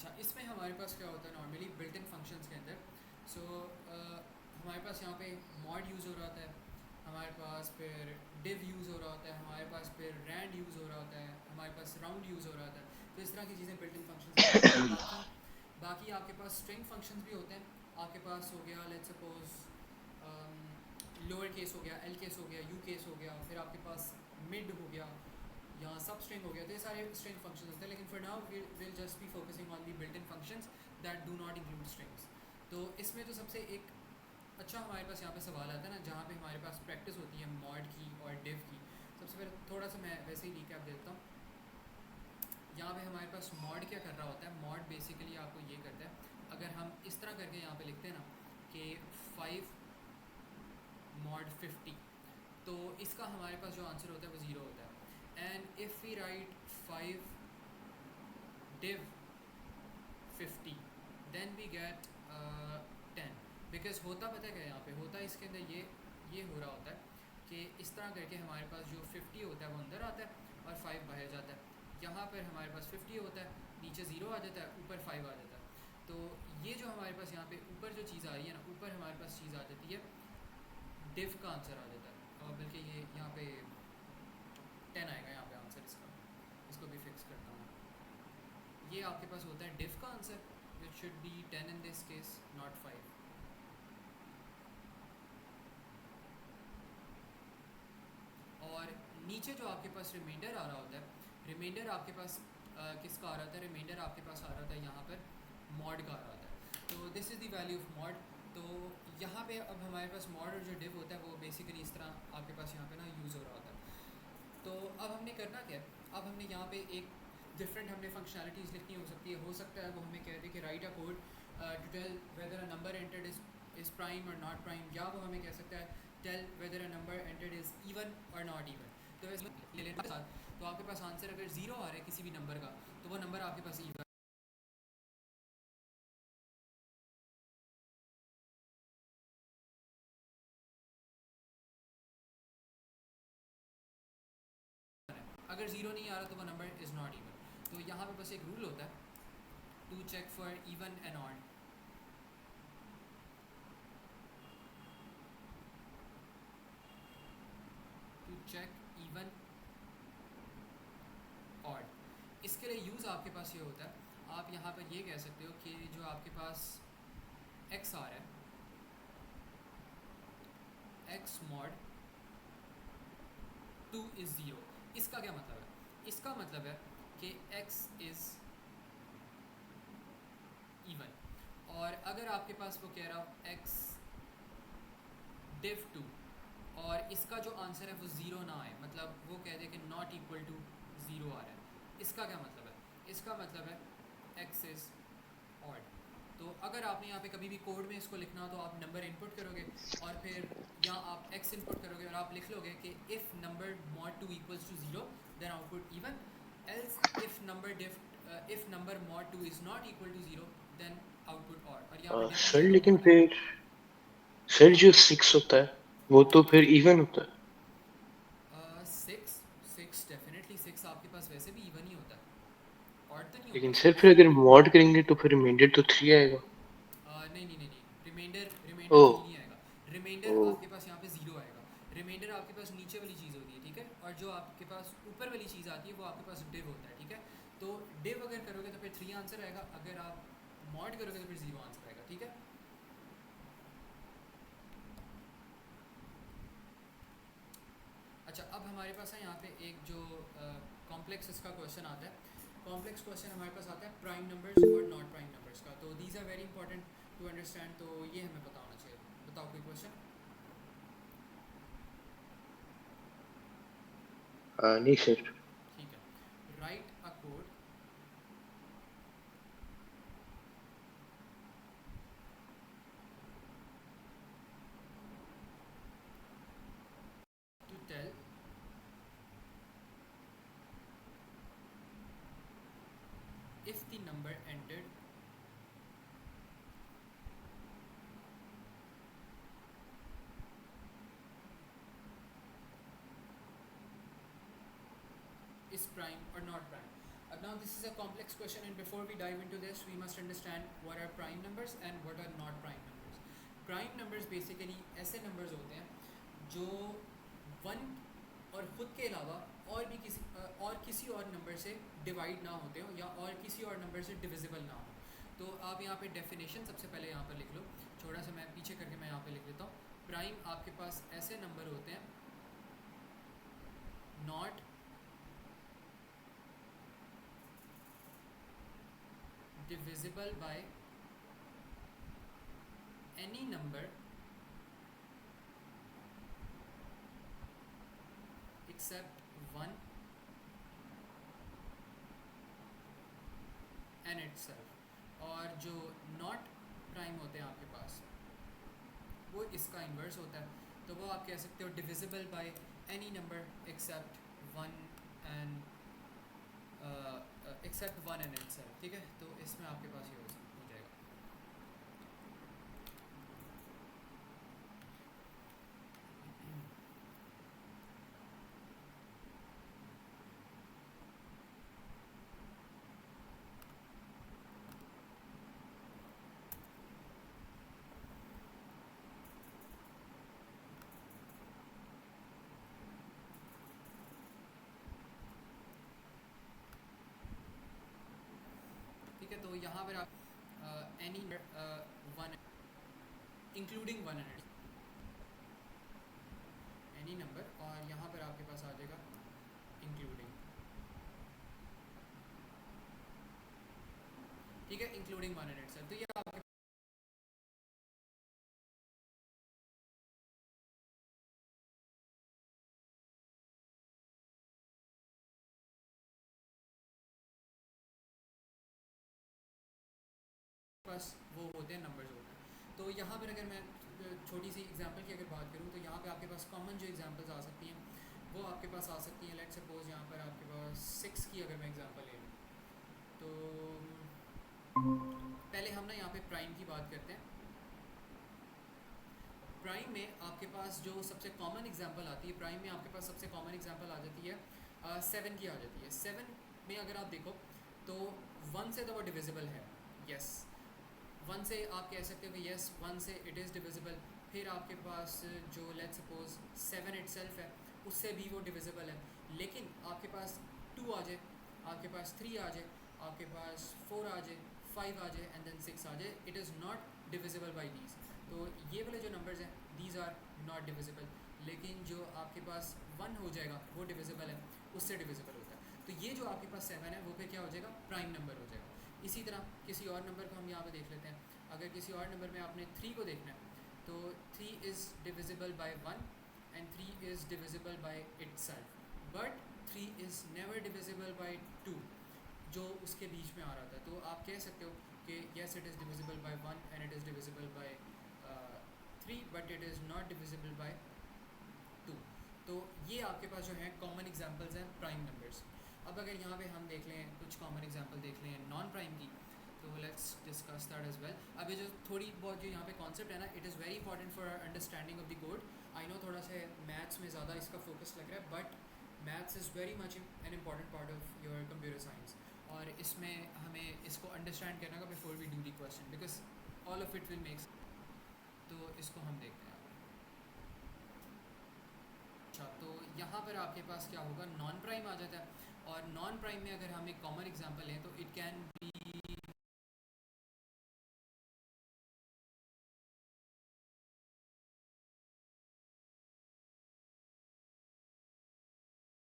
अच्छा, इसमें हमारे पास क्या होता है नॉर्मली बिल्ट इन फंक्शंस के अंदर। सो हमारे पास यहाँ पे मॉड यूज़ हो रहा होता है, हमारे पास फिर डिव यूज़ हो रहा होता है, हमारे पास फिर रैंड यूज़ हो रहा होता है, हमारे पास राउंड यूज़ हो रहा होता है। तो इस तरह की चीज़ें बिल्ट इन फंक्शंस के अंदर होती हैं। बाकी बाकी आपके पास स्ट्रिंग फंक्शंस भी होते हैं। आपके पास हो गया लेट्स सपोज लोअर केस हो गया, एल केस हो गया, यू केस हो गया, फिर आपके पास मिड हो गया या सब स्ट्रिंग हो गया। तो ये सारे स्ट्रिंग फंक्शंस होते हैं, लेकिन for now will just be focusing on the built in functions that do not include strings. तो इसमें जो सबसे एक अच्छा हमारे पास यहाँ पे सवाल आता है ना, जहाँ पे हमारे पास प्रैक्टिस होती है मॉड की और डिव की। सबसे पहले थोड़ा सा मैं वैसे ही रिकैप देता हूँ। यहाँ पे हमारे पास मॉड क्या कर रहा होता है, मॉड बेसिकली आपको ये करता है, अगर हम इस तरह करके यहाँ पे लिखते हैं ना कि 5 मॉड 50, तो इसका हमारे पास जो आंसर होता है वो ज़ीरो होता है। And if we write 5 div 50 then we get 10। Because होता पता है क्या यहाँ पे होता है, इसके अंदर ये हो रहा होता है कि इस तरह करके हमारे पास जो 50 होता है वो अंदर आता है और 5 बाहर जाता है। यहाँ पर हमारे पास 50 होता है, नीचे 0 आ जाता है, ऊपर 5 आ जाता है। तो ये जो हमारे पास यहाँ पे ऊपर जो चीज़ आ रही है ना, ऊपर हमारे पास चीज़ आ जाती है, डिव का आंसर आ जाता है। और बल्कि ये यहाँ पे 10 आएगा यहाँ पे आंसर इसका। इसको भी फिक्स करता हूँ। ये आपके पास होता है डिव का answer, which should be 10 in this case, not 5। और नीचे जो आपके पास रिमाइंडर आ रहा होता है, रिमाइंडर आपके पास किसका आ रहा होता है, रिमाइंडर आपके पास आ रहा होता है यहाँ पर मॉड का आ रहा होता है। तो this is the value of mod. तो यहाँ पे अब हमारे पास मॉड और जो डिव होता है वो बेसिकली इस तरह आपके पास यहाँ पे ना यूज़ हो रहा होता है। तो अब हमने करना क्या है, अब हमने यहाँ पे एक डिफरेंट हमने फंक्शनैलिटीज़ लिखनी हो सकता है वो हमें कह दे कि write a code to tell whether a number entered is prime और नॉट प्राइम, या वो हमें कह सकता है tell whether a number entered is even और नॉट इवन। तो इसमें ले लेने के साथ तो आपके पास आंसर अगर ज़ीरो आ रहा है किसी भी नंबर का, तो वो नंबर आपके पास इवन है। अगर ज़ीरो नहीं आ रहा तो वो नंबर इज़ नॉट इवन। तो यहाँ पे बस एक रूल होता है to check for even and odd, to check even odd. इसके लिए यूज़ आपके पास ये होता है, आप यहाँ पर ये कह सकते हो कि जो आपके पास एक्स आ रहा है, एक्स मॉड 2 इज़ ज़ीरो। इसका क्या मतलब है, इसका मतलब है कि एक्स इज़ इवन। और अगर आपके पास वो कह रहा हो एक्स डिव 2 और इसका जो आंसर है वो ज़ीरो ना आए, मतलब वो कह दे कि नॉट इक्वल टू ज़ीरो आ रहा है, इसका क्या मतलब है, इसका मतलब है एक्स इज़ ऑड। तो अगर आपने यहाँ पे कभी भी कोड में इसको लिखना हो तो आप नंबर इनपुट करोगे और फिर यहाँ आप एक्स इनपुट करोगे और आप लिख लोगे कि if number mod 2 equals to zero then output even, else if number mod 2 is not equal to zero then output odd. और यहाँ पे सर डेफिनेशन ऑफ लेकिन मॉड है। फिर सर जो 6 होता है वो तो फिर इवन होता है। सिक्स सिक्स डेफिनेटली सिक्स आपके पास वैसे भी इवन ही होता है, ऑड तो नहीं लेकिन होता सर सिक्स। फिर अगर मॉड करेंगे तो फिर रिमाइंडर तो 3 आएगा। नहीं नहीं नहीं नहीं, रिमाइंडर ओ रिमाइंडर थ्री नहीं आएगा। ओ रिमाइंडर आपके पास यहाँ पे ज़ीरो आएगा। रिमाइंडर आपके पास नीचे वाली चीज़ होती है, ठीक है, और जो आपके पास ऊपर वाली चीज़ आती है वो आपके पास डिव होता है, ठीक है। तो डिव अगर करोगे तो फिर 3 आंसर आएगा, अगर आप मॉड करोगे तो फिर 0 आंसर आएगा, ठीक है। अच्छा, अब हमारे पास है यहाँ पे एक जो कॉम्प्लेक्स इसका क्वेश्चन आता है। कॉम्प्लेक्स क्वेश्चन हमारे पास आता है प्राइम नंबर्स और नॉट प्राइम नंबर्स का। तो these are very important to understand, तो ये हमें पता होना चाहिए। बताओ कोई क्वेश्चन। नहीं सर। ठीक है, right a code to tell if the number entered is prime or not prime। Now this is a complex question, and before we dive into this, we must understand what are prime numbers and what are not prime numbers. Prime numbers basically ऐसे numbers होते हैं जो 1 और ख़ुद के अलावा और किसी और नंबर से डिवाइड ना होते हो या और किसी और नंबर से डिविजिबल ना हो. तो आप यहाँ पे डेफिनेशन सबसे पहले यहाँ पर लिख लो. थोड़ा सा मैं पीछे करके मैं यहाँ पे लिख लेता हूँ. प्राइम आपके पास ऐसे नंबर होते हैं not divisible by any number except 1 and itself. और जो नॉट प्राइम होते हैं आपके पास वो इसका इन्वर्स होता है. तो वो आप कह सकते हो divisible by any number except 1 and itself. ठीक है, तो इसमें आपके पास ये हो जाएगा. ठीक है, तो यहाँ पर आप any 1 including 1 and any number, और यहाँ पर आपके पास आ जाएगा इंक्लूडिंग. ठीक है, इंक्लूडिंग 1 एंड itself. तो ये आपके पास वो होते हैं नंबर्स होते हैं. तो यहाँ पर अगर मैं छोटी सी एग्जांपल की अगर बात करूँ तो यहाँ पे आपके पास कॉमन जो एग्जांपल्स आ सकती हैं वो आपके पास आ सकती हैं. लेट्स सपोज यहाँ पर आपके पास 6 की अगर मैं एग्जांपल ले लूँ तो पहले हम ना यहाँ पे प्राइम की बात करते हैं. प्राइम में आपके पास जो सबसे कॉमन एग्जांपल आती है, प्राइम में आपके पास सबसे कॉमन एग्जांपल आ जाती है 7 की आ जाती है. 7 में अगर आप देखो तो 1 से तो वो डिविजिबल है. यस, 1 से आप कह सकते हो कि यस 1 से इट इज़ डिविजिबल. फिर आपके पास जो लेट्स सपोज 7 इटसेल्फ है उससे भी वो डिविजिबल है. लेकिन आपके पास 2 आ जाए, आपके पास 3 आ जाए, आपके पास 4 आ जाए, 5 आ जाए एंड देन 6 आ जाए, it is not divisible by these. तो ये वाले जो नंबर्स हैं दीज आर नॉट डिविजिबल. लेकिन जो आपके पास 1 हो जाएगा वो डिविजिबल है, उससे डिविजिबल होता है. तो ये जो आपके पास 7 है वो फिर क्या हो जाएगा, प्राइम नंबर हो जाएगा. इसी तरह किसी और नंबर को हम यहाँ पे देख लेते हैं. अगर किसी और नंबर में आपने 3 को देखना है तो 3 is divisible by 1 and 3 is divisible by itself. But 3 is never divisible by 2 जो उसके बीच में आ रहा था. तो आप कह सकते हो कि yes it is divisible by 1 and it is divisible by 3 but it is not divisible by 2. तो ये आपके पास जो है कॉमन एग्जांपल्स हैं प्राइम नंबर्स. अब अगर यहाँ पे हम देख लें कुछ कॉमन एग्जांपल देख लें नॉन प्राइम की, तो let's discuss that as well. अब ये जो थोड़ी बहुत जो यहाँ पे कॉन्सेप्ट है ना, it is very important for understanding of the code. I know थोड़ा सा मैथ्स में ज़्यादा इसका फोकस लग रहा है, but maths is very much an important part of your computer science. और इसमें हमें इसको अंडरस्टैंड करना होगा before we do the question, because all of it will makes. तो इसको हम देखते हैं. अच्छा, तो यहाँ पर आपके पास क्या होगा, नॉन प्राइम आ जाता है. और नॉन प्राइम में अगर हम एक कॉमन एग्जांपल लें तो it can be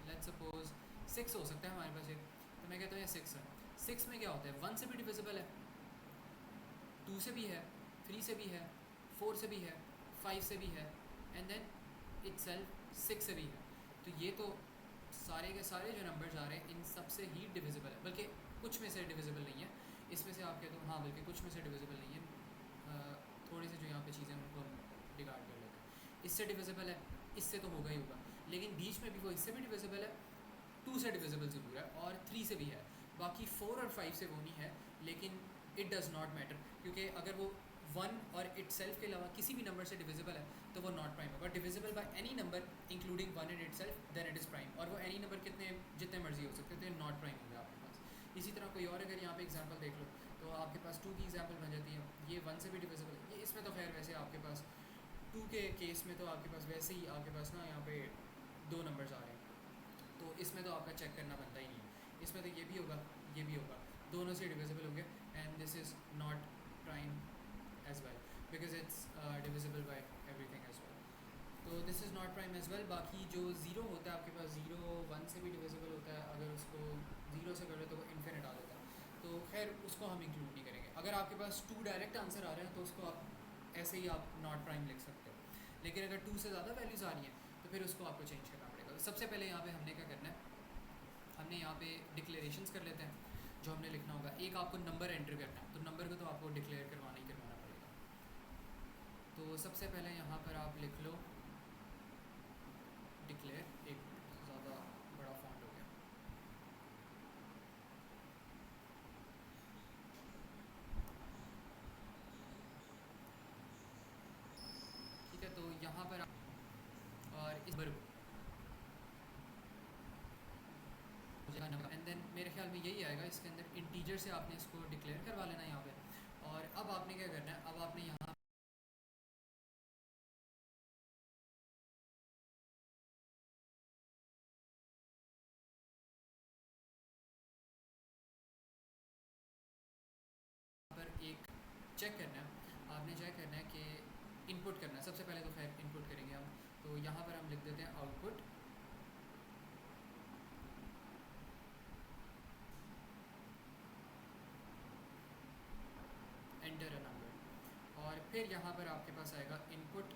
let's suppose 6 हो सकता है हमारे पास ये. तो मैं कहता हूँ ये 6 है. 6 में क्या होता है, 1 से भी डिविजिबल है, 2 से भी है, 3 से भी है, 4 से भी है, 5 से भी है एंड देन इटसेल्फ 6 से भी है. तो ये तो सारे के सारे जो नंबर्स आ रहे हैं इन सब से ही डिविजिबल है. बल्कि कुछ में से डिविजिबल नहीं है, इसमें से आप कह दो हाँ बल्कि कुछ में से डिविजिबल नहीं है. थोड़ी सी जो यहाँ पे चीज़ें उनको हम डिगार्ड कर लेते हैं. इससे डिविजिबल है, इससे तो होगा ही होगा, लेकिन बीच में भी वो इससे भी डिविजिबल है, 2 से डिविजिबल ज़रूर है और 3 से भी है. बाकी 4 और 5 से वो नहीं है. लेकिन इट डज़ नॉट मैटर, क्योंकि अगर वो 1 और इटसेल्फ के अलावा किसी भी नंबर से डिविजिबल है तो वो नॉट प्राइम होगा. Divisible by any number including 1 and itself then it is prime. और वो एनी नंबर कितने जितने मर्जी हो सकते हैं, तो नॉट प्राइम होगा आपके पास. इसी तरह कोई और अगर यहाँ पे एग्जांपल देख लो तो आपके पास 2 की एग्जांपल बन जाती है, ये 1 से भी डिविजिबल है। ये इसमें तो खैर वैसे आपके पास 2 के केस में तो आपके पास वैसे ही आपके पास ना यहाँ पे 2 नंबर्स आ रहे हैं, तो इसमें तो आपका चेक करना बनता ही नहीं है। इसमें तो ये भी होगा, ये भी होगा, दोनों से डिविजिबल होंगे, and this is not prime as well because it's divisible by everything as well. तो this is not prime as well. बाकी जो ज़ीरो होता है आपके पास, ज़ीरो 1 से भी डिविजिबल होता है, अगर उसको 0 से करें तो वो इन्फिनिट आ जाता है, तो खैर उसको हम इंक्लूड नहीं करेंगे। अगर आपके पास 2 डायरेक्ट आंसर आ रहे हैं तो उसको आप ऐसे ही आप नॉट प्राइम लिख सकते हो, लेकिन अगर 2 से ज़्यादा वैल्यूज़ आ रही हैं तो फिर उसको आपको चेंज करना पड़ेगा। तो सबसे पहले यहाँ पे हमने क्या करना है, हमने यहाँ पे डिक्लेरेशंस कर लेते हैं जो हमने लिखना होगा। एक आपको नंबर एंटर करना है, तो नंबर को तो आपको डिक्लेयर करवाना ही करवाना पड़ेगा। तो सबसे पहले यहाँ पर आप लिख लो डिक्लेयर, एक ज़्यादा बड़ा फॉन्ट हो गया, ठीक है। तो यहाँ पर और इस पर एंड देन मेरे ख्याल में यही आएगा, इसके अंदर इंटीजर से आपने इसको डिक्लेयर करवा लेना यहाँ पे। और अब आपने क्या करना है, अब आपने यहाँ पर एक चेक करना है, आपने चेक करना है कि इनपुट करना है। सबसे पहले तो खैर इनपुट करेंगे हम, तो यहाँ पर हम लिख देते हैं आउटपुट एंटर अ नंबर, और फिर यहाँ पर आपके पास आएगा इनपुट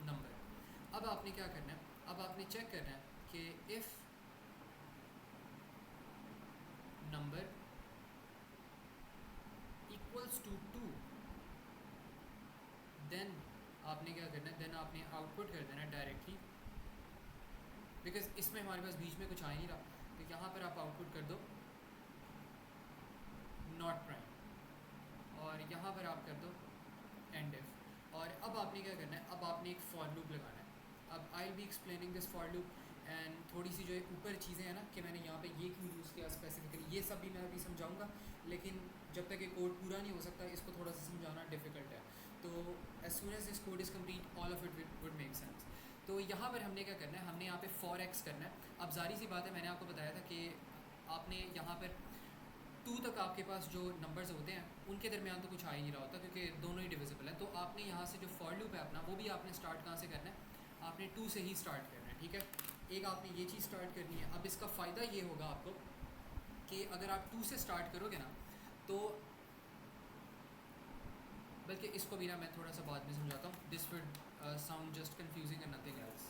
नंबर। अब आपने क्या करना है, अब आपने चेक करना है कि if number equals to 2, then आपने क्या करना है, देन आपने आउटपुट कर देना है डायरेक्टली, बिकॉज इसमें हमारे पास बीच में कुछ आ ही नहीं रहा, तो यहाँ पर आप आउटपुट कर दो नॉट प्राइम, और यहाँ पर आप कर दो एंड इफ। और अब आपने क्या करना है, अब आपने एक फॉर लूप लगाना है। अब I be explaining this for loop, and थोड़ी सी जो ऊपर चीज़ें हैं ना कि मैंने यहाँ पे ये क्यों यूज़ किया स्पेसिफिकली, ये सब भी मैं अभी समझाऊंगा, लेकिन जब तक ये कोड पूरा नहीं हो सकता इसको थोड़ा सा समझाना डिफ़िकल्ट है। तो as soon as this code is complete all of it would make sense. तो यहाँ पर हमने क्या करना है, हमने यहाँ पे फॉर एक्स करना है। अब जारी सी बात है, मैंने आपको बताया था कि आपने यहाँ पर 2 तक आपके पास जो नंबर्स होते हैं उनके दरमियान तो कुछ आ ही नहीं रहा होता, क्योंकि दोनों ही डिविजिबल है। तो आपने यहाँ से जो फॉर लूप है अपना, वो भी आपने स्टार्ट कहाँ से करना है, आपने 2 से ही स्टार्ट करना है, ठीक है। एक आपने ये चीज़ स्टार्ट करनी है। अब इसका फ़ायदा ये होगा आपको कि अगर आप 2 से स्टार्ट करोगे ना, तो बल्कि इसको भी ना मैं थोड़ा सा बाद में समझाता हूँ, this would sound just confusing and nothing else,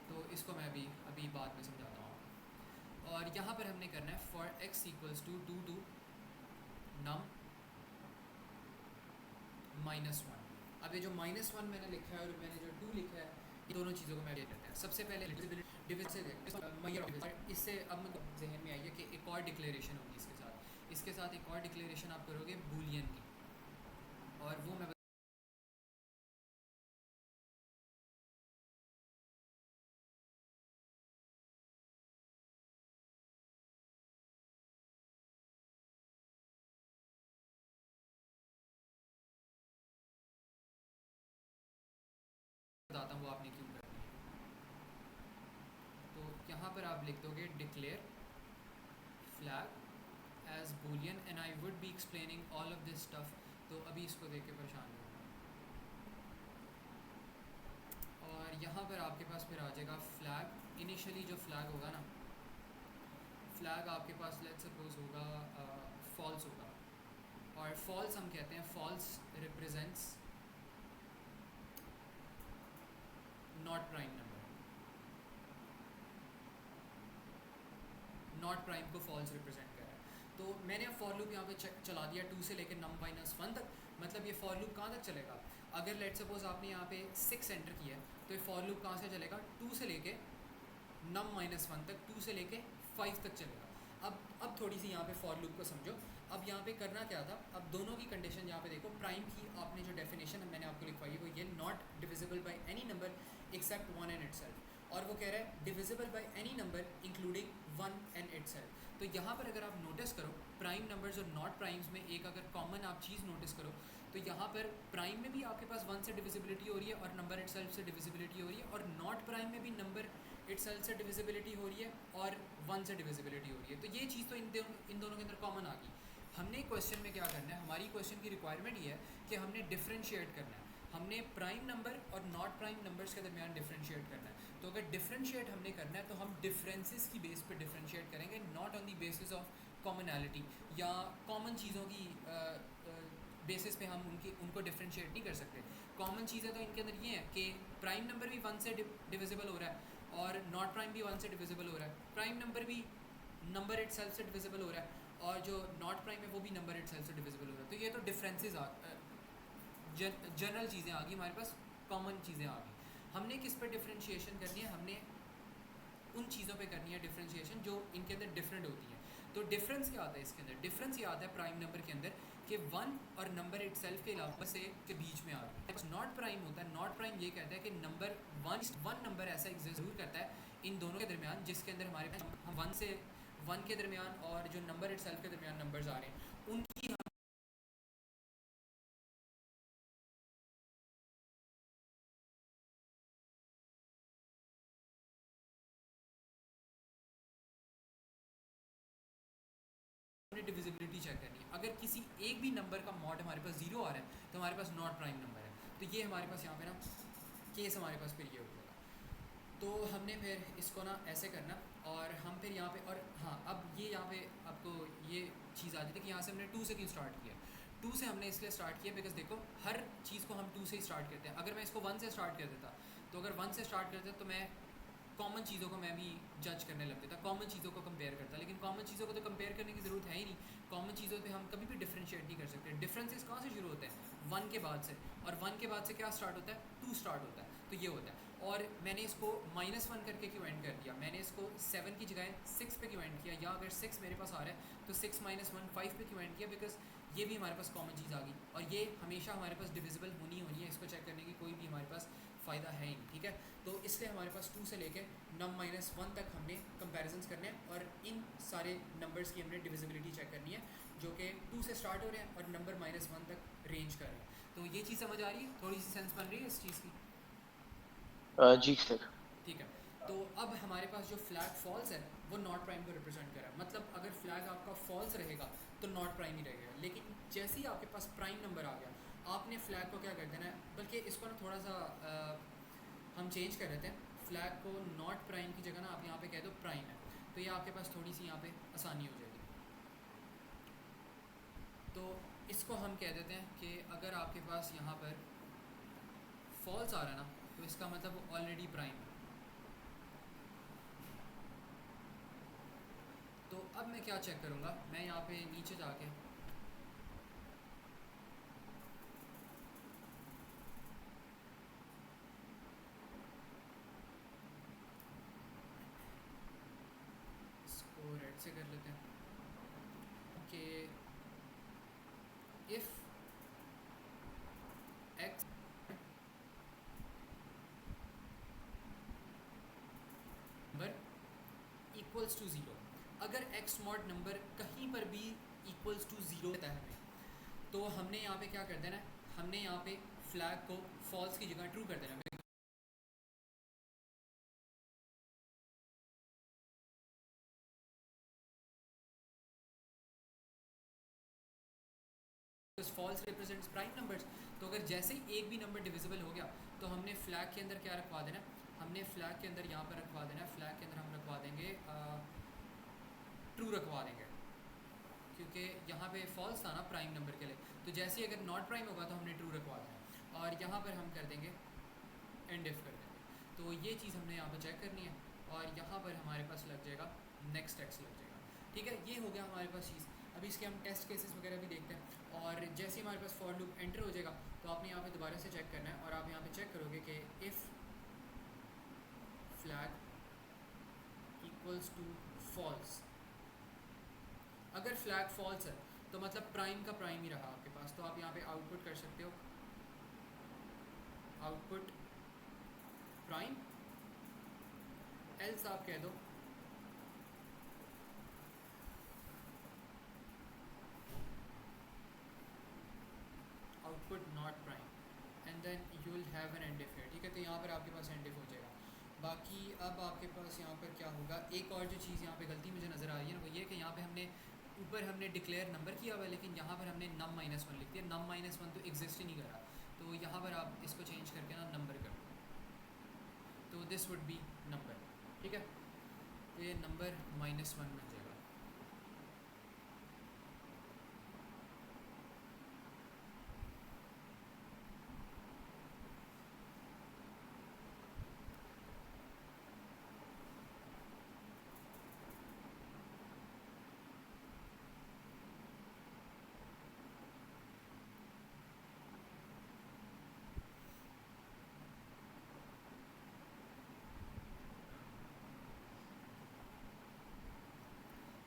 तो इसको मैं अभी बाद में समझाता हूँ। और यहाँ पर हमने करना है for X equals to 2 to num -1। अब ये जो -1 मैंने लिखा है और मैंने जो 2 लिखा है, ये दोनों चीज़ों को मैं ले लेते हैं। सबसे पहले डिविजिबल, इससे अब मुझे जहन में आई है कि एक और डिक्लेरेशन होगी इसके साथ एक और डिक्लेरेशन आप करोगे बूलियन की, और वो मैं बताता हूँ वो आपने क्यों करनी है। तो यहाँ पर आप लिख दोगे declare flag as Boolean, and I would be explaining all of this stuff, तो अभी इसको देख के परेशान नहीं होगा। और यहाँ पर आपके पास फिर आ जाएगा फ्लैग। इनिशियली जो फ्लैग होगा ना, फ्लैग आपके पास लेट्स सपोज होगा फॉल्स होगा, और फॉल्स हम कहते हैं, false represents not prime number, not prime को फॉल्स रिप्रेजेंट कर रहा है। तो मैंने अब फॉर लूप यहाँ पे चला दिया 2 से लेकर नम -1 तक। मतलब ये फॉर लूप कहाँ तक चलेगा, अगर लेट सपोज आपने यहाँ पे 6 एंटर किया है तो ये फॉर लूप कहाँ से चलेगा, 2 से लेके नम -1 तक, 2 से लेके 5 तक चलेगा। अब थोड़ी सी यहाँ पे फॉर लूप को समझो। अब यहाँ पे करना क्या था, अब दोनों की कंडीशन यहाँ पे देखो। प्राइम की आपने जो डेफिनेशन मैंने आपको लिखवाई है वो ये, not divisible by any number except 1 and itself, और वो कह रहा है divisible by any number including one and itself. तो यहाँ पर अगर आप नोटिस करो प्राइम नंबर्स और नॉट प्राइम्स में एक अगर कॉमन आप चीज़ नोटिस करो तो यहाँ पर प्राइम में भी आपके पास वन से डिविजिबिलिटी हो रही है और नंबर इटसेल्फ से डिविजिबिलिटी हो रही है, और नॉट प्राइम में भी नंबर इटसेल्फ से डिविजिबिलिटी हो रही है और वन से डिविजिबिलिटी हो रही है। तो ये चीज़ तो इन दोनों के अंदर कॉमन आ गई। हमने क्वेश्चन में क्या करना है, हमारी क्वेश्चन की रिक्वायरमेंट ये है कि हमने डिफ्रेंशिएट करना है, हमने प्राइम नंबर और नॉट प्राइम नंबर्स के दरमियान डिफ्रेंशिएट करना है। तो अगर डिफ्रेंशिएट हमने करना है तो हम डिफरेंसेस की बेस पे डिफ्रेंशिएट करेंगे, not on the basis of commonality या कॉमन चीज़ों की बेसिस पे हम उनको डिफ्रेंशिएट नहीं कर सकते। कॉमन चीज़ें तो इनके अंदर ये हैं कि प्राइम नंबर भी वन से डिविजिबल हो रहा है और नॉट प्राइम भी वन से डिविजिबल हो रहा है, प्राइम नंबर भी नंबर इटसेल्फ से डिविजिबल हो रहा है और जो नॉट प्राइम है वो भी नंबर इटसेल्फ से डिविजिबल हो रहा है। तो ये तो डिफरेंसेस जनरल चीज़ें आ गई हमारे पास, कॉमन चीज़ें आ गई। हमने किस पर डिफ्रेंशिएशन करनी है, हमने उन चीज़ों पे करनी है डिफ्रेंशिएशन जो इनके अंदर डिफरेंट होती हैं। तो डिफरेंस क्या आता है इसके अंदर, डिफरेंस ये आता है प्राइम नंबर के अंदर कि वन और नंबर इटसेल्फ के अलावा से के बीच में आ रहा है। नॉट प्राइम होता है, नॉट प्राइम ये कहता है कि नंबर वन नंबर ऐसा एग्जिस्ट जरूर करता है इन दोनों के दरमियान जिसके अंदर हमारे पास वन के दरमियान और जो नंबर इटसेल्फ के दरमियान नंबर्स आ रहे हैं उनकी डिविजिबिलिटी चेक करनी है। अगर किसी एक भी नंबर का मॉड हमारे पास जीरो आ रहा है तो हमारे पास नॉट प्राइम नंबर है। तो ये हमारे पास यहाँ पे ना केस हमारे पास फिर ये हो जाएगा। तो हमने फिर इसको ना ऐसे करना और हम फिर यहाँ पे, और हाँ अब ये यहाँ पे आपको ये चीज़ आ जाती है कि यहाँ से हमने 2 से क्यों स्टार्ट किया। 2 से हमने इसलिए स्टार्ट किया बिकॉज देखो हर चीज़ को हम 2 से ही स्टार्ट करते हैं। अगर मैं इसको 1 से स्टार्ट कर देता तो अगर 1 से स्टार्ट करते तो मैं कॉमन चीज़ों को मैं भी जज करने लग देता, कॉमन चीज़ों को कंपेयर करता, लेकिन कॉमन चीज़ों को तो कंपेयर करने की ज़रूरत है ही नहीं। कॉमन चीज़ों पे हम कभी भी डिफ्रेंशिएट नहीं कर सकते। डिफरेंसेस कहाँ से शुरू होते हैं, 1 के बाद से, और 1 के बाद से क्या स्टार्ट होता है, 2 स्टार्ट होता है। तो ये होता है। और मैंने इसको -1 करके क्यों एंड कर दिया, मैंने इसको 7 की जगह 6 पे क्यों एंड किया, या अगर 6 मेरे पास आ रहा है तो 6 - 1 5 पे क्यों एंड किया, बिकॉज ये भी हमारे पास कॉमन चीज़ आ गई और ये हमेशा हमारे पास डिविजिबल होनी है, इसको चेक करने की कोई भी हमारे पास फ़ायदा है ही नहीं। ठीक है, तो इसलिए हमारे पास 2 से लेके नम -1 तक हमने कंपैरिजंस करने हैं और इन सारे नंबर्स की हमने डिविजिबिलिटी चेक करनी है जो कि 2 से स्टार्ट हो रहे हैं और नंबर -1 तक रेंज कर रहे हैं। तो ये चीज़ समझ आ रही है, थोड़ी सी सेंस बन रही है इस चीज़ की। जी सर। ठीक है, तो अब हमारे पास जो फ्लैग फॉल्स है वो नॉट प्राइम को रिप्रेजेंट कर रहा है। मतलब अगर फ्लैग आपका फॉल्स रहेगा तो नॉट प्राइम ही रहेगा, लेकिन जैसे ही आपके पास प्राइम नंबर आ गया आपने फ्लैग को क्या कर देना है, बल्कि इसको ना थोड़ा सा हम चेंज कर देते हैं। फ्लैग को नॉट प्राइम की जगह ना आप यहाँ पे कह दो प्राइम है, तो ये आपके पास थोड़ी सी यहाँ पे आसानी हो जाएगी। तो इसको हम कह देते हैं कि अगर आपके पास यहाँ पर फॉल्स आ रहा है ना तो इसका मतलब ऑलरेडी प्राइम है। तो अब मैं क्या चेक करूँगा, मैं यहाँ पे नीचे जाके इसको रेड से कर लेते हैं कि if X number equals to zero, अगर एक्स मॉड नंबर कहीं पर भी इक्वल्स टू ज़ीरो देता है हमें, तो हमने यहाँ पे क्या कर देना है, हमने यहाँ पे फ्लैग को फॉल्स की जगह ट्रू कर देना है। False represents prime numbers. तो अगर जैसे ही एक भी नंबर डिविजिबल हो गया तो हमने फ्लैग के अंदर क्या रखवा देना, हमने फ्लैग के अंदर यहाँ पर रखवा देना है, फ्लैग के अंदर हम रखवा देंगे ट्रू रखवा देंगे, क्योंकि यहाँ पे फॉल्स था ना प्राइम नंबर के लिए। तो जैसे ही अगर नॉट प्राइम होगा तो हमने ट्रू रखवा देना और यहाँ पर हम कर देंगे एंड इफ कर देंगे। तो ये चीज़ हमने यहाँ पर चेक करनी है और यहाँ पर हमारे पास लग जाएगा नेक्स्ट एक्स लग जाएगा। ठीक है, ये हो गया हमारे पास चीज़। अभी इसके हम टेस्ट केसेस वगैरह भी देखते हैं और जैसे ही हमारे पास फॉर लूप एंटर हो जाएगा तो आपने यहाँ पे दोबारा से चेक करना है और आप यहाँ पे चेक करोगे कि if flag equals to false, अगर फ्लैग फॉल्स है तो मतलब प्राइम का प्राइम ही रहा आपके पास, तो आप यहाँ पे आउटपुट कर सकते हो आउटपुट प्राइम, एल्स आप कह दो अब आपके पास यहाँ पर क्या होगा, एक और जो चीज़ यहाँ पे गलती मुझे नज़र आ रही है ना, वो ये कि यहाँ पे हमने ऊपर हमने डिक्लेयर नंबर किया हुआ है, लेकिन यहाँ पर हमने num माइनस वन लिख दिया। num माइनस वन तो एग्जिस्ट ही नहीं कर रहा, तो यहाँ पर आप इसको चेंज करके ना नंबर कर दो, तो दिस वुड बी नंबर। ठीक है, तो ये नंबर माइनस वन बन जाएगा।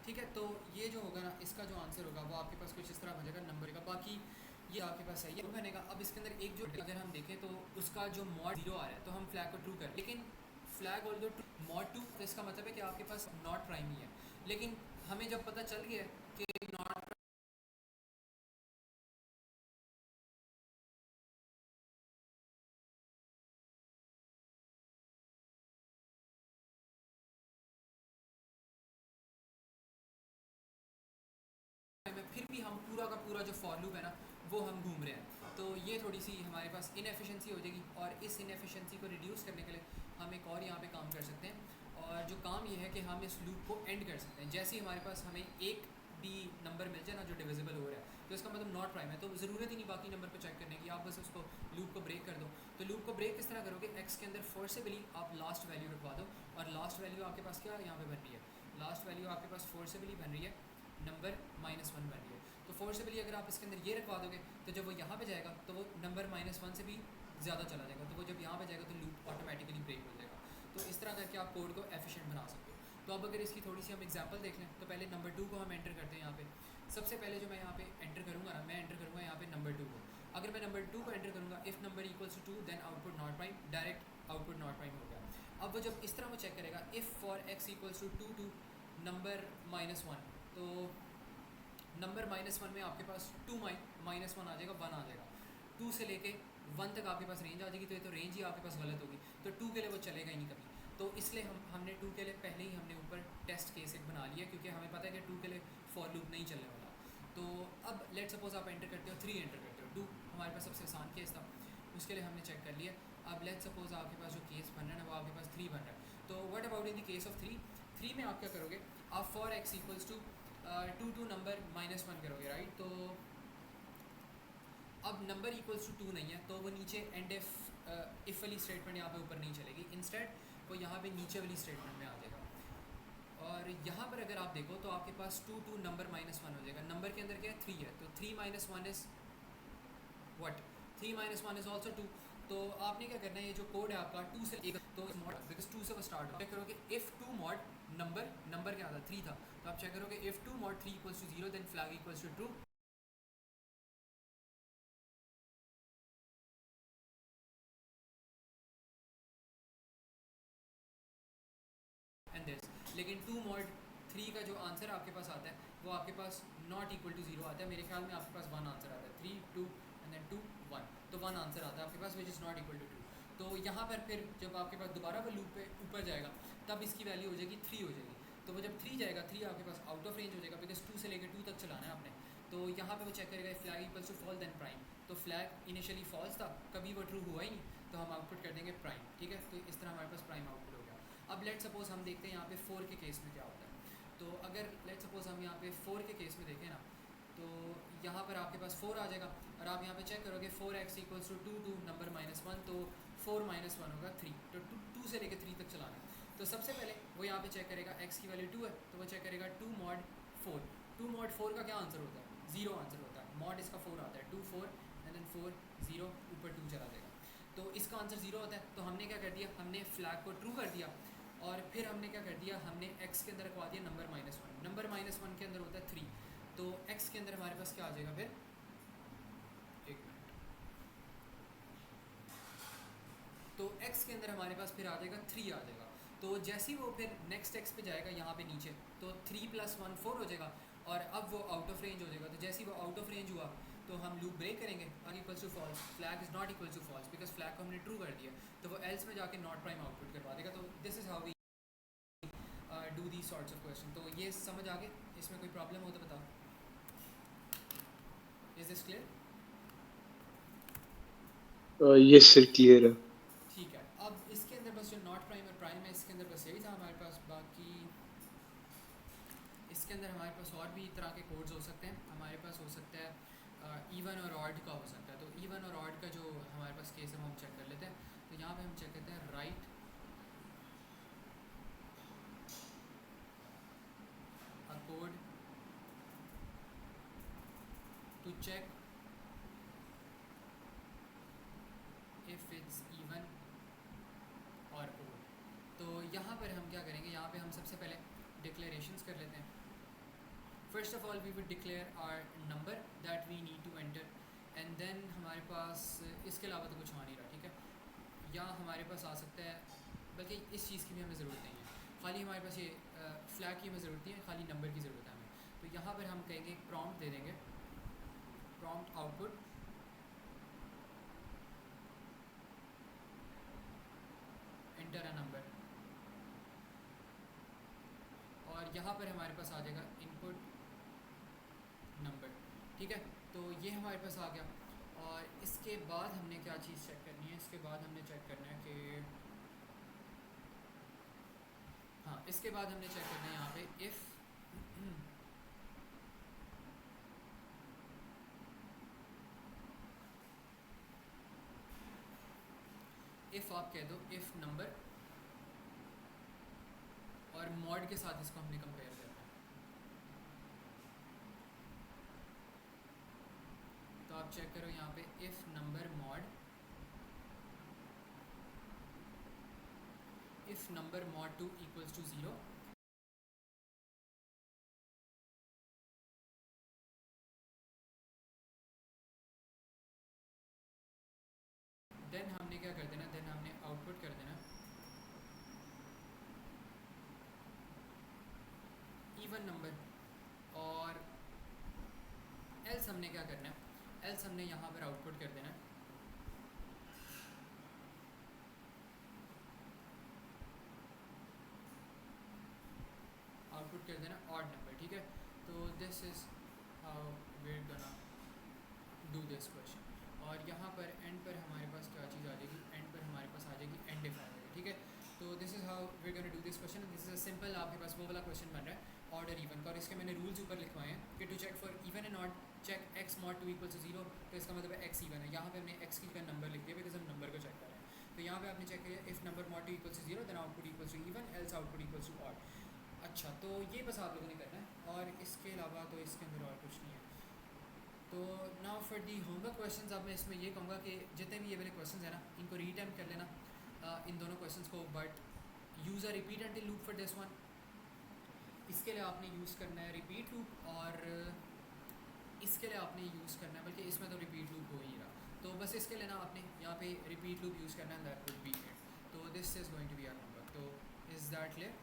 ठीक है, तो ये जो होगा ना, इसका जो आंसर होगा वो आपके पास कुछ इस तरह बनेगा नंबर का। बाकी ये आपके पास है, ये बनेगा। अब इसके अंदर एक जो अगर हम देखें तो उसका जो मॉड 0 आ रहा है, तो हम फ्लैग को ट्रू करें, लेकिन फ्लैग ऑल दो मॉड 2, तो इसका मतलब है कि आपके पास नॉट प्राइम ही है। लेकिन हमें जब पता चल गया कि नॉट में, फिर भी हम पूरा का पूरा जो फॉर लूप है ना, वो हम घूम रहे हैं, तो ये थोड़ी सी हमारे पास इनएफिशिएंसी हो जाएगी। और इस इनएफिशिएंसी को रिड्यूस करने के लिए हम एक और यहाँ पे काम कर सकते हैं, और जो काम ये है कि हम इस लूप को एंड कर सकते हैं। जैसे ही हमारे पास हमें एक भी नंबर मिल जाए ना जो डिविजिबल हो रहा है, तो इसका मतलब नॉट प्राइम है, तो ज़रूरत ही नहीं बाकी नंबर को चेक करने की, आप बस उसको लूप को ब्रेक कर दो। तो लूप को ब्रेक किस तरह करोगे, एक्स के अंदर फोर्सेबली आप लास्ट वैल्यू रखवा दो, और लास्ट वैल्यू आपके पास क्या यहाँ पे बन रही है, लास्ट वैल्यू आपके पास फोर्सेबली बन रही है नंबर माइनस वन बन रही है। तो फोर्सेबली अगर आप इसके अंदर ये रखवा दोगे, तो जब वो यहाँ पे जाएगा तो वो नंबर माइनस वन से भी ज़्यादा चला जाएगा, तो वो जब यहाँ पे जाएगा तो लूप ऑटोमेटिकली ब्रेक हो जाएगा। तो इस तरह करके आप कोड को एफिशिएंट बना सकते हो। तो अब अगर इसकी थोड़ी सी हम एग्जांपल देख लें, तो पहले नंबर 2 को हम एंटर करते हैं यहाँ पे। सबसे पहले जो मैं यहाँ पे एंटर करूँगा ना, मैं एंटर करूँगा यहाँ पे नंबर 2 को। अगर मैं नंबर 2 को एंटर करूँगा, if number equals to 2 then output not prime, direct output not prime हो गया। अब वो जब इस तरह वो चेक करेगा, if for X equals to two number minus one, तो नंबर माइनस वन में आपके पास टू माइनस वन आ जाएगा, वन आ जाएगा। टू से लेके वन तक आपके पास रेंज आ जाएगी, तो ये तो रेंज ही आपके पास गलत होगी, तो टू के लिए वो चलेगा ही नहीं कभी। तो इसलिए हमने टू के लिए पहले ही हमने ऊपर टेस्ट केस एक बना लिया, क्योंकि हमें पता है कि टू के लिए फॉर लूप नहीं चलने वाला। तो अब लेट सपोज आप एंटर करते हो 3 एंटर करते हो, टू हमारे पास सबसे आसान केस था, उसके लिए हमने चेक कर लिया। अब लेट सपोज आपके पास जो केस बन रहा है ना, वो आपके पास 3 बन रहा है। तो what about in the case of 3 में आप क्या करोगे, आप for X equals to two number minus one करोगे, राइट। तो अब नंबर इक्वल्स टू नहीं है, तो वो नीचे एंड इफ वाली स्टेटमेंट यहाँ पे ऊपर नहीं चलेगी, इंस्टेड वो यहाँ पे नीचे वाली स्टेटमेंट में आ जाएगा। और यहाँ पर अगर आप देखो तो आपके पास टू नंबर माइनस वन हो जाएगा। नंबर के अंदर क्या है, 3 है, तो 3 minus one is what, 3 minus one is also 2। तो आपने क्या करना है, ये जो कोड है आपका 2 से एक, तो मॉड बिकॉज 2 से वो स्टार्ट हो, चेक करोगे इफ़ 2 मॉड नंबर क्या था, 3 था, तो आप चेक करोगे if 2 mod 3 equals to 0 then flag equals to true. And this, लेकिन 2 मॉड 3 का जो आंसर आपके पास आता है वो आपके पास नॉट इक्वल टू 0 आता है। मेरे ख्याल में आपके पास 1 आंसर आता है, 3 2 एंड देन 2 1, तो 1 आंसर आता है आपके पास which is not equal to 2। तो यहाँ पर फिर जब आपके पास दोबारा वो लूप पे ऊपर जाएगा, तब इसकी वैल्यू हो जाएगी 3 हो जाएगी। तो वो जब 3 जाएगा, 3 आपके पास आउट ऑफ रेंज हो जाएगा, बिकॉज 2 से लेकर 2 तक चलाना है आपने। तो यहाँ पे वो चेक करेगा flag equals to false then prime, तो फ्लैग इनिशियली फॉल्स था, कभी वो ट्रू हुआ ही नहीं, तो हम आउटपुट कर देंगे प्राइम। ठीक है, तो इस तरह हमारे पास प्राइम आउटपुट हो गया। अब लेट सपोज हम देखते हैं यहाँ पे 4 के केस में क्या होता है। तो अगर लेट सपोज हम यहाँ पे 4 के केस में देखें ना, तो यहाँ पर आपके पास 4 आ जाएगा, और आप यहाँ पे चेक करोगे 4x equals to two number minus one, तो 4 माइनस वन होगा 3, तो 2 से लेकर 3 तक चलाना है। तो सबसे पहले वो यहाँ पे चेक करेगा x की वैल्यू 2 है, तो वो चेक करेगा 2 मॉड 4। 2 मॉड 4 का क्या आंसर होता है, 0 आंसर होता है। मॉड इसका 4 आता है, 2 4 एंड देन 4 0 ऊपर 2 चला जाएगा, तो इसका आंसर 0 होता है। तो हमने क्या कर दिया, हमने फ्लैग को ट्रू कर दिया, और फिर हमने क्या कर दिया, हमने x के अंदर रखवा दिया number minus one. Number minus one के अंदर होता है 3, तो x के अंदर हमारे पास क्या आ जाएगा फिर, एक मिनट, तो x के अंदर हमारे पास फिर आ जाएगा 3 आ जाएगा। तो जैसे ही वो फिर नेक्स्ट x पे जाएगा यहाँ पे नीचे, तो 3 + 1 4 हो जाएगा, और अब वो आउट ऑफ रेंज हो जाएगा। तो जैसे ही वो आउट ऑफ रेंज हुआ, तो हम लूप ब्रेक करेंगे flag equals to false, flag is not equals to false because flag को हमने ट्रू कर दिया, तो वो एल्स में जाके नॉट प्राइम आउटपुट करवा देगा। तो this is how we do the sorts of question. तो ये समझ आ गए? इसमें कोई प्रॉब्लम हो तो बताओ। Is this clear? Yes sir, clear है। ठीक है, अब इसके अंदर बस जो नॉट प्राइम और प्राइम है इसके अंदर बस यही था हमारे पास। बाकी इसके अंदर हमारे पास और भी तरह के कोड्स हो सकते हैं। हमारे पास हो सकता है इवन और ऑड का हो सकता है। तो इवन और ऑड का जो हमारे पास केस है वो हम चेक कर लेते हैं। तो यहाँ पे हम चेक करते हैं write a code to check if it's even और ओड। तो यहाँ पर हम क्या करेंगे, यहाँ पे हम सबसे पहले डिक्लेरेशंस कर लेते हैं। First of all we will declare our number that we need to enter, and then हमारे पास इसके अलावा तो कुछ आ नहीं रहा, ठीक है। या हमारे पास आ सकता है, बल्कि इस चीज़ की भी हमें ज़रूरत नहीं है, खाली हमारे पास ये फ्लैग की हमें ज़रूरत नहीं है, खाली नंबर की ज़रूरत है हमें। तो यहाँ पर हम कहेंगे प्रॉम्प्ट दे देंगे, prompt output enter a number, और यहाँ पर हमारे पास आ जाएगा इनपुट नंबर, ठीक है। तो ये हमारे पास आ गया। और इसके बाद हमने क्या चीज़ चेक करनी है, इसके बाद हमने चेक करना है कि हाँ, इसके बाद हमने चेक करना है यहाँ पे इफ़ इफ़ आप कह दो इफ़ नंबर, और मॉड के साथ इसको हमने कंपेयर करना है। तो आप चेक करो यहाँ पे if number mod, if number mod 2 equals to 0, then हमने क्या कर देना, देन हमने आउटपुट कर देना इवन नंबर, और एल्स हमने क्या करना है, एल्स हमने यहाँ पर आउटपुट कर देना आउटपुट कर देना ऑड नंबर, ठीक है। तो this is how we are gonna do this question. और यहाँ पर एंड पर हमारे पास क्या चीज़ आ जाएगी, एंड पर हमारे पास आ जाएगी एंड इफ आ जाएगी, ठीक है। तो this is how we are gonna do this question. This is a simple, आपके पास वो वाला क्वेश्चन बन रहा है ऑड और इवन का, और इसके मैंने रूल्स ऊपर लिखवाए हैं कि to check for even and odd check X mod 2 equal to 0। तो इसका मतलब है एक्स इवन है। यहाँ पे हमने एक्स की जगह नंबर लिख दिया बिकॉज हम नंबर को चेक कर रहे हैं। तो यहाँ पे आपने चेक किया if number mod 2 equal to 0 then output equal to even else output equal to odd. अच्छा, तो ये बस आप लोगों ने करना है, और इसके अलावा तो इसके अंदर और कुछ नहीं है। तो now for the homework questions, अब मैं इसमें ये कहूँगा कि जितने भी ये वाले क्वेश्चंस हैं ना, इनको रीअटेम्प्ट कर लेना इन दोनों क्वेश्चंस को, but use a repeat until loop for this one. इसके लिए आपने यूज़ करना है रिपीट लूप, और इसके लिए आपने यूज़ करना है, बल्कि इसमें तो रिपीट लूप हो ही रहा, तो बस इसके लिए ना आपने यहाँ पे रिपीट लूप यूज़ करना है, दैट वुड बी इट। तो this is going to be our homework. तो इज़ दैट क्लियर?